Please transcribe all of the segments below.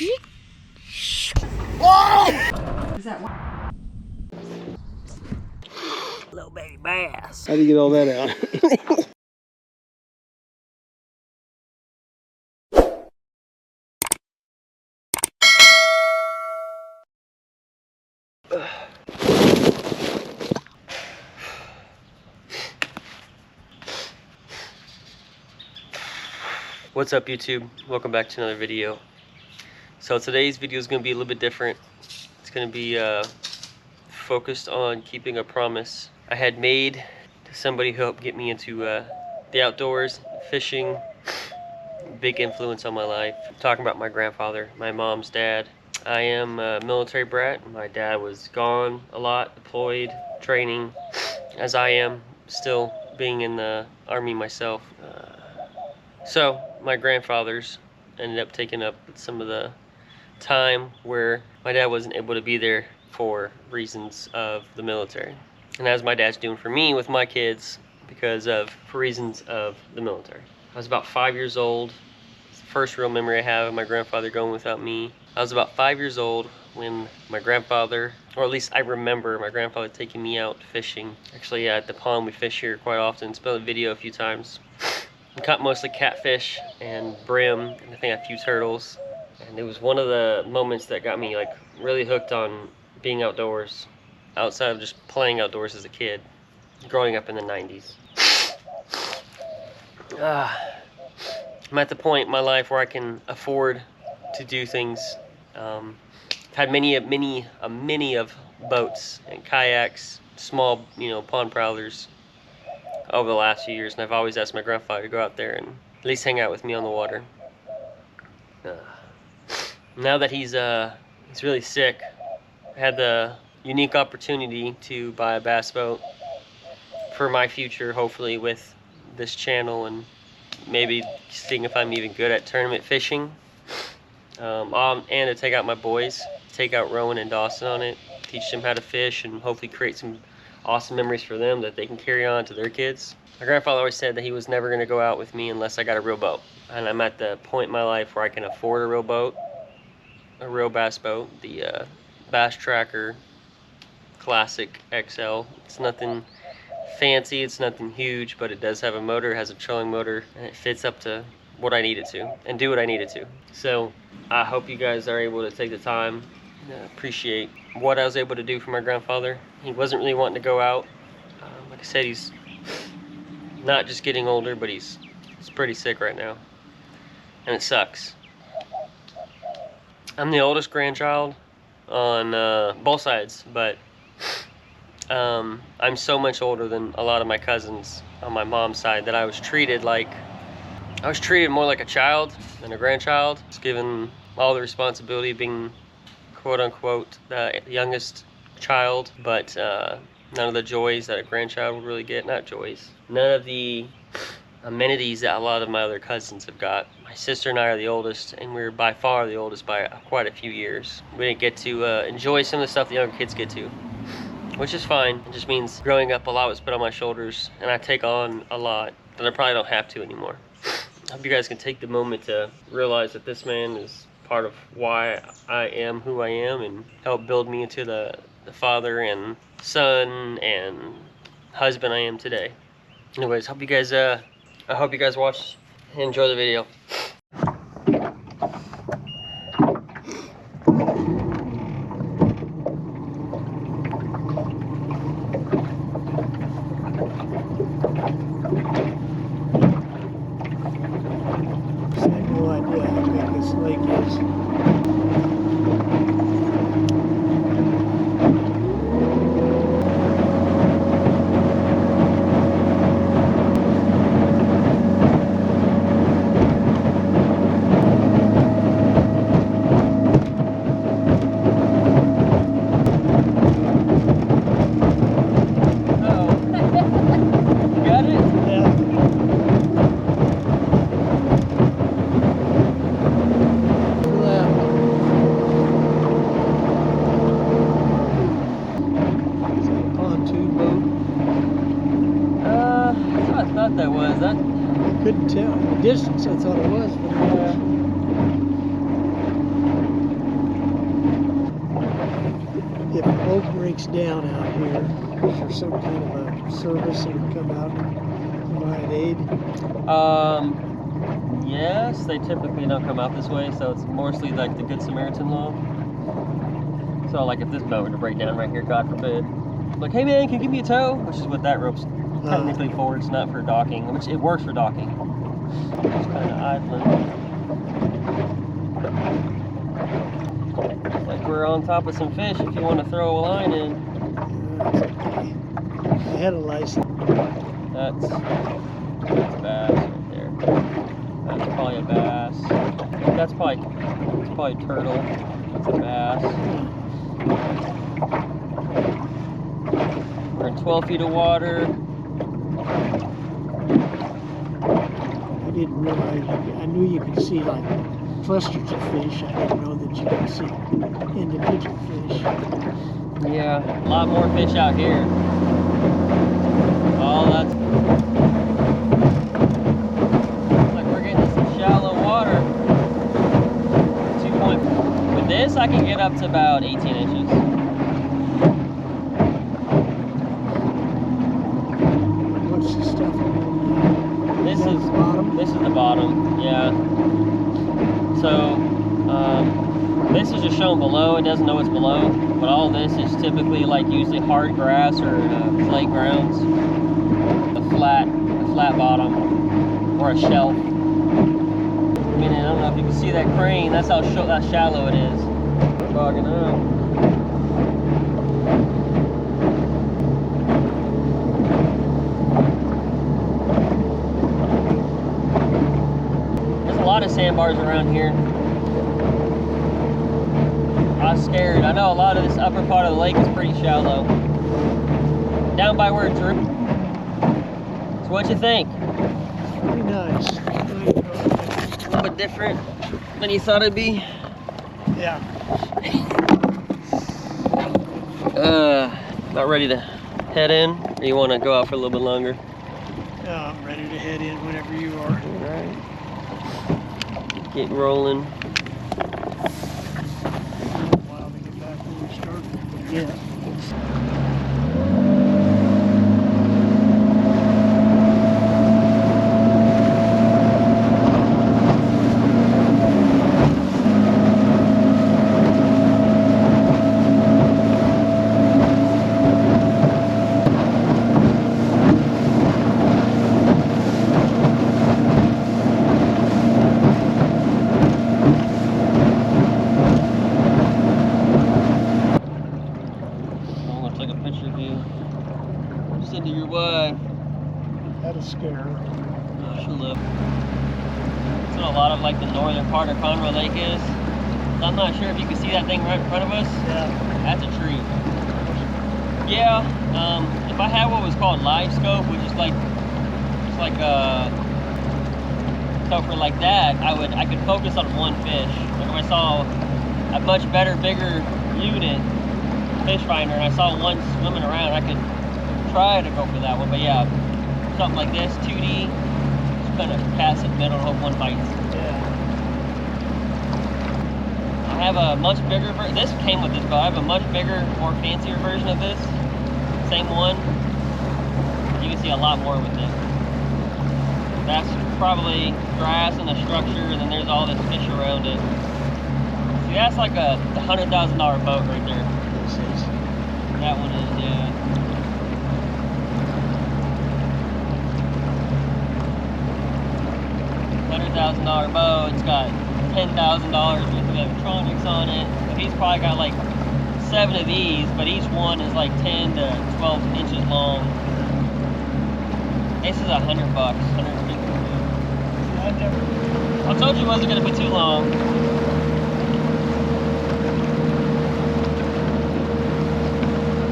Oh! Is that one? Little baby bass. How do you get all that out? What's up, YouTube? Welcome back to another video. So today's video is going to be a little bit different. It's going to be focused on keeping a promise I had made to somebody who helped get me into the outdoors, fishing. Big influence on my life. I'm talking about my grandfather, my mom's dad. I am a military brat. My dad was gone a lot, deployed, training, as I am, still being in the Army myself. So my grandfathers ended up taking up some of the time where my dad wasn't able to be there for reasons of the military. And as my dad's doing for me with my kids for reasons of the military. I was about 5 years old. It's the first real memory I have of my grandfather going without me. I was about 5 years old when my grandfather, or at least I remember my grandfather taking me out fishing. Actually, at the pond we fish here quite often. It's been on video a few times. We caught mostly catfish and brim, and I think a few turtles. And it was one of the moments that got me like really hooked on being outdoors, outside of just playing outdoors as a kid, growing up in the 90s. I'm at the point in my life where I can afford to do things. I've had many of boats and kayaks, small, pond prowlers over the last few years, and I've always asked my grandfather to go out there and at least hang out with me on the water. Now that he's really sick, I had the unique opportunity to buy a bass boat for my future, hopefully with this channel, and maybe seeing if I'm even good at tournament fishing, and to take out my boys, take out Rowan and Dawson on it, teach them how to fish, and hopefully create some awesome memories for them that they can carry on to their kids. My grandfather always said that he was never going to go out with me unless I got a real boat. And I'm at the point in my life where I can afford a real boat, a real bass boat, the Bass Tracker Classic XL. It's nothing fancy, it's nothing huge, but it does have a motor, it has a trolling motor, and it fits up to what I need it to, and do what I need it to. So I hope you guys are able to take the time to appreciate what I was able to do for my grandfather. He wasn't really wanting to go out. Like I said, he's not just getting older, but he's pretty sick right now, and it sucks. I'm the oldest grandchild on both sides, but I'm so much older than a lot of my cousins on my mom's side that I was treated more like a child than a grandchild. Just given all the responsibility of being quote unquote the youngest child, but none of the joys that a grandchild would really get. Not joys. None of the amenities that a lot of my other cousins have got. My sister and I are the oldest, and we're by far the oldest by quite a few years. We didn't get to enjoy some of the stuff the younger kids get to, which is fine. It just means growing up, a lot was put on my shoulders, and I take on a lot that I probably don't have to anymore. I hope you guys can take the moment to realize that this man is part of why I am who I am, and help build me into the father and son and husband I am today. Anyways, I hope you guys watch and enjoy the video. I have no idea how big this lake is. That was that. I couldn't tell. The distance I thought it was, but boat breaks down out here, is there some kind of a service that would come out and provide aid? Yes, they typically don't come out this way, so it's mostly like the Good Samaritan law. So like if this boat were to break down right here, God forbid, like, hey man, can you give me a tow? Which is what that rope's technically for. It's not for docking, which it works for docking. It's kind of idling. Like we're on top of some fish if you want to throw a line in. I had a license. That's a bass right there. That's probably a bass. That's probably a turtle. That's a bass. We're in 12 feet of water. I didn't realize, I knew you could see like clusters of fish. I didn't know that you could see individual fish. Yeah, a lot more fish out here. Oh, that's like we're getting some shallow water. 2 point. With this, I can get up to about 18 inches. What's the stuff on This is the bottom? This is the bottom. Yeah. So this is just shown below. It doesn't know what's below, but all this is typically like usually hard grass or clay grounds. A flat bottom or a shelf. I mean, I don't know if you can see that crane. That's how shallow it is. Bogging up. There's a lot of sandbars around here. I was scared. I know a lot of this upper part of the lake is pretty shallow. Down by where it drew. So what'd you think? Pretty nice. A little bit different than you thought it'd be. Yeah. About ready to head in, or you want to go out for a little bit longer? I'm ready to head in whenever you are. All right. Get rolling. A while to get back where we started. Yeah. Send to your wife. That'll scare her. She'll look. That's what a lot of like the northern part of Conroe Lake is. I'm not sure if you can see that thing right in front of us. Yeah. That's a tree. Yeah. If I had what was called live scope, which is like, it's like so for like that, I could focus on one fish. Like if I saw a much better, bigger unit fish finder and I saw one swimming around, I could try to go for that one. But yeah, something like this, 2D, just kind of cast it in the middle and hope one bites. Yeah. I have a much bigger version. This came with this boat. I have a much bigger, more fancier version of this. Same one. You can see a lot more with it. That's probably grass and the structure, and then there's all this fish around it. See, that's like a $100,000 boat right there. This is. That one is, yeah. $100,000 boat. It's got $10,000 worth of electronics on it. So he's probably got like 7 of these, but each one is like 10 to 12 inches long. This is $100, 150. I told you it wasn't going to be too long.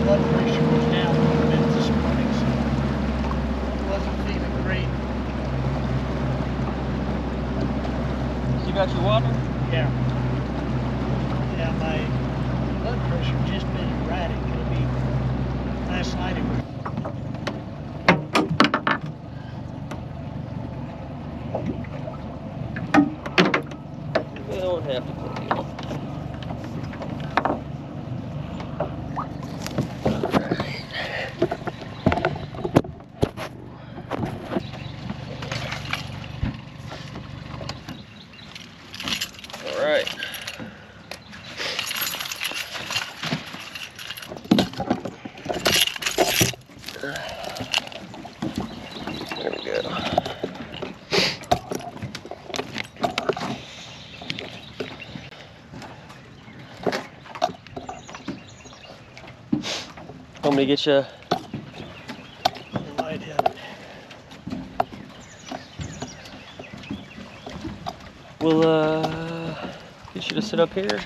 Blood pressure was down a little bit this morning, so it wasn't feeling great. You got your water? Yeah. Yeah, my blood pressure just been erratic. It'll be last night it was. You don't have to put it on. want me to get you? Light headed. We'll get you to sit up here.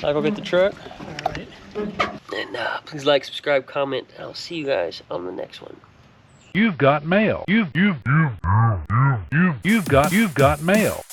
I'll go get the truck. All right. And please like, subscribe, comment. I'll see you guys on the next one. You've got mail. You've got mail.